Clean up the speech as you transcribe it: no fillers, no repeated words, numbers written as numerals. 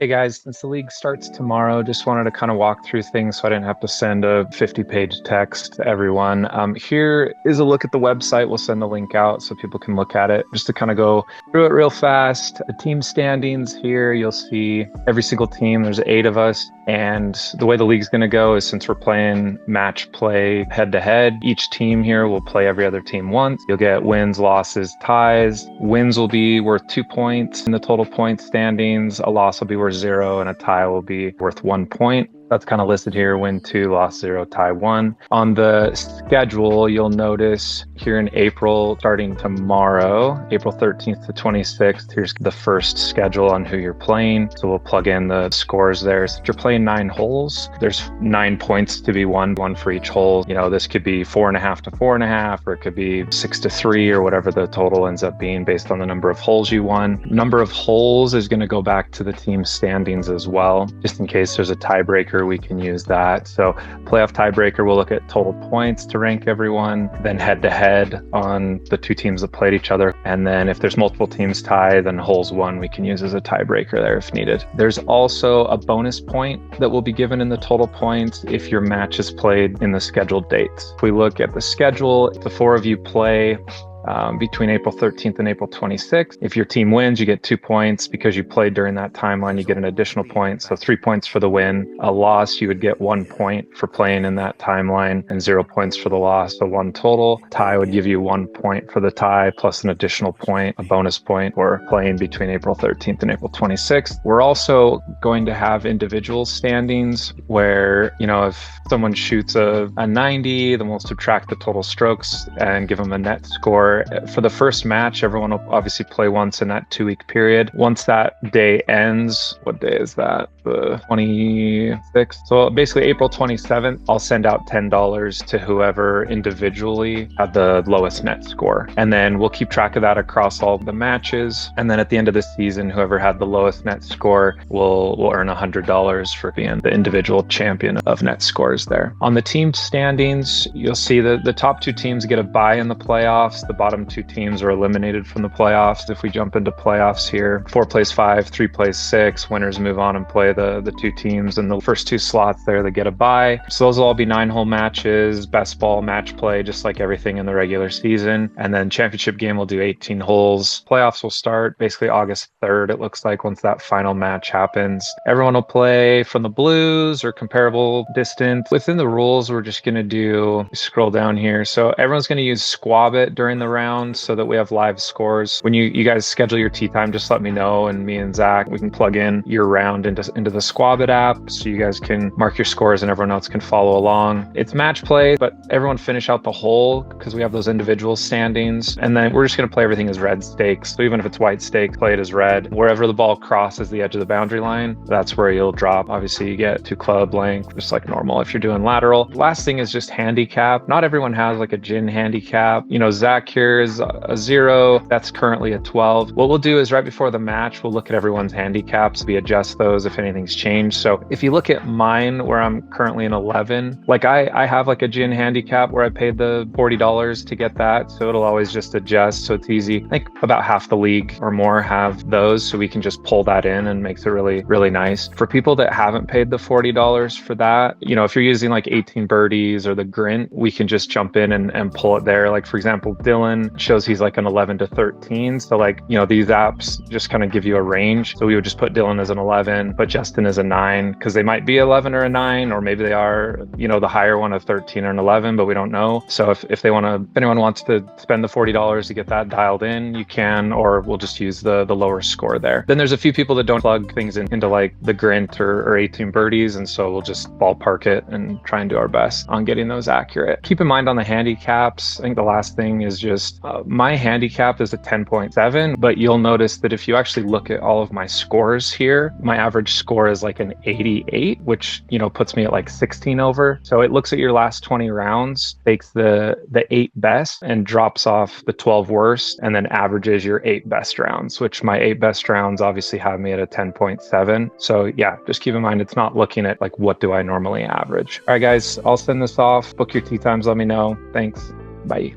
Hey guys, since the league starts tomorrow, just wanted to kind of walk through things so I didn't have to send a 50-page text to everyone. Here is a look at the website. We'll send the link out so people can look at it. Just to kind of go through it real fast. The team standings here, you'll see every single team. There's 8 of us. And the way the league's going to go is since we're playing match play head to head, each team here will play every other team once. You'll get wins, losses, ties. Wins will be worth 2 points in the total points standings. A loss will be worth 0 and a tie will be worth 1 point. That's kind of listed here: win 2, loss 0, tie 1. On the schedule, you'll notice here in April, starting tomorrow, April 13th to 26th, here's the first schedule on who you're playing. So we'll plug in the scores there. So if you're playing 9 holes, there's 9 points to be won, one for each hole. You know, this could be 4.5 to 4.5, or it could be 6 to 3, or whatever the total ends up being based on the number of holes you won. Number of holes is going to go back to the team standings as well, just in case there's a tiebreaker. We can use that. So playoff tiebreaker, we'll look at total points to rank everyone, then head to head on the 2 teams that played each other. And then if there's multiple teams tie, then holes won we can use as a tiebreaker there if needed. There's also a bonus point that will be given in the total points if your match is played in the scheduled dates. If we look at the schedule, the 4 of you play between April 13th and April 26th. If your team wins, you get 2 points. Because you played during that timeline, you get an additional point. So 3 points for the win. A loss, you would get 1 point for playing in that timeline and 0 points for the loss. So 1 total. Tie would give you 1 point for the tie plus an additional point, a bonus point for playing between April 13th and April 26th. We're also going to have individual standings where, you know, if someone shoots a 90, then we'll subtract the total strokes and give them a net score. For the first match, everyone will obviously play once in that 2-week period. Once that day ends, what day is that? The 26th. So basically April 27th, I'll send out $10 to whoever individually had the lowest net score. And then we'll keep track of that across all the matches. And then at the end of the season, whoever had the lowest net score will earn $100 for being the individual champion of net scores there. On the team standings, you'll see that the top 2 teams get a bye in the playoffs. The bottom 2 teams are eliminated from the playoffs. If we jump into playoffs here, 4 plays 5, 3 plays 6. Winners move on and play the 2 teams in the first 2 slots there. They get a bye. So those will all be 9-hole matches, best ball match play, just like everything in the regular season. And then championship game will do 18 holes. Playoffs will start basically August 3rd, it looks like, once that final match happens. Everyone will play from the blues or comparable distance. Within the rules, we're just going to do, scroll down here. So everyone's going to use Squab It during the round so that we have live scores. When you guys schedule your tee time, just let me know, and me and Zach, we can plug in your round into the Squab It app so you guys can mark your scores and everyone else can follow along. It's match play, but everyone finish out the hole because we have those individual standings. And then we're just going to play everything as red stakes. So even if it's white stake, play it as red. Wherever the ball crosses the edge of the boundary line, that's where you'll drop. Obviously, you get 2 club length, just like normal if you're doing lateral. Last thing is just handicap. Not everyone has like a gin handicap. You know, Zach here is a 0. That's currently a 12. What we'll do is right before the match, we'll look at everyone's handicaps. We adjust those if anything's changed. So if you look at mine, where I'm currently an 11, like I have like a gin handicap where I paid the $40 to get that. So it'll always just adjust. So it's easy. I think about half the league or more have those. So we can just pull that in and makes it really, really nice. For people that haven't paid the $40 for that, you know, if you're using like 18 birdies or the Grint, we can just jump in and pull it there. Like for example, Dylan shows he's like an 11 to 13. So like, you know, these apps just kind of give you a range. So we would just put Dylan as an 11, but Justin as a 9, because they might be 11 or a 9, or maybe they are, you know, the higher one, a 13 or an 11, but we don't know. So if anyone wants to spend the $40 to get that dialed in, you can, or we'll just use the lower score there. Then there's a few people that don't plug things into like the Grint or 18 birdies. And so we'll just ballpark it and try and do our best on getting those accurate. Keep in mind on the handicaps, I think the last thing is just my handicap is a 10.7, but you'll notice that if you actually look at all of my scores here, my average score is like an 88, which, you know, puts me at like 16 over. So it looks at your last 20 rounds, takes the 8 best and drops off the 12 worst, and then averages your 8 best rounds, which my 8 best rounds obviously have me at a 10.7. So yeah, just keep in mind, it's not looking at like, what do I normally average? All right, guys, I'll send this off. Book your tee times. Let me know. Thanks. Bye.